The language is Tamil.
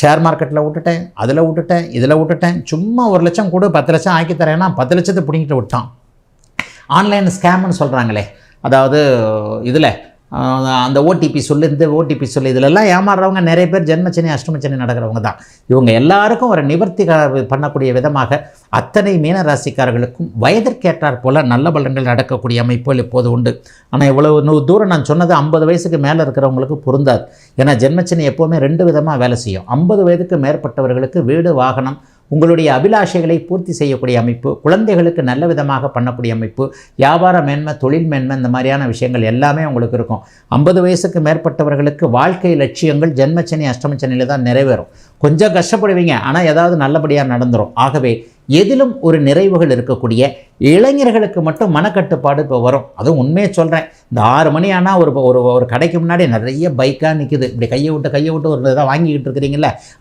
ஷேர் மார்க்கெட்டில் விட்டுட்டேன், அதில் விட்டுட்டேன், இதில் விட்டுட்டேன், சும்மா 1 லட்சம் கூட 10 லட்சம் ஆக்கி தரேன்னா 10 லட்சத்தை பிடிங்கிட்டு விட்டான். ஆன்லைன் ஸ்கேம்னு சொல்கிறாங்களே, அதாவது இதில் அந்த ஓடிபி சொல்லு, இந்த ஓடிபி சொல்லு, இதிலெல்லாம் ஏமாறுறவங்க நிறைய பேர் ஜென்மச்சனி அஷ்டமச்சனி நடக்கிறவங்க தான். இவங்க எல்லாருக்கும் ஒரு நிவர்த்தி பண்ணக்கூடிய விதமாக அத்தனை மீன ராசிக்காரர்களுக்கும் வயதிற்கேற்றார் போல் நல்ல பலன்கள் நடக்கக்கூடிய அமைப்புகள் இப்போது உண்டு. ஆனால் இவ்வளவு தூரம் நான் சொன்னது 50 வயசுக்கு மேலே இருக்கிறவங்களுக்கு பொருந்தாது. ஏன்னா ஜென்மச்சனி எப்போவுமே 2 விதமாக வேலை செய்யும். 50 வயதுக்கு மேற்பட்டவர்களுக்கு வீடு, வாகனம், உங்களுடைய அபிலாஷைகளை பூர்த்தி செய்யக்கூடிய அமைப்பு, குழந்தைகளுக்கு நல்ல விதமாக பண்ணக்கூடிய அமைப்பு, வியாபார மேன்மை, தொழில் மேன்மை, இந்த மாதிரியான விஷயங்கள் எல்லாமே உங்களுக்கு இருக்கும். 50 வயசுக்கு மேற்பட்டவர்களுக்கு வாழ்க்கை லட்சியங்கள் ஜென்மச்சனி அஷ்டமச்சனியில் தான் நிறைவேறும். கொஞ்சம் கஷ்டப்படுவீங்க, ஆனால் ஏதாவது நல்லபடியாக நடந்துடும். ஆகவே எதிலும் ஒரு நிறைவுகள் இருக்கக்கூடிய இளைஞர்களுக்கு மட்டும் மனக்கட்டுப்பாடு இப்போ வரும். அதுவும் உண்மையை சொல்கிறேன், இந்த 6 மணி ஆனால் ஒரு கடைக்கு முன்னாடி நிறைய பைக்காக நிற்குது. இப்படி கையை விட்டு ஒரு இதாக வாங்கிக்கிட்டு இருக்கிறீங்கள,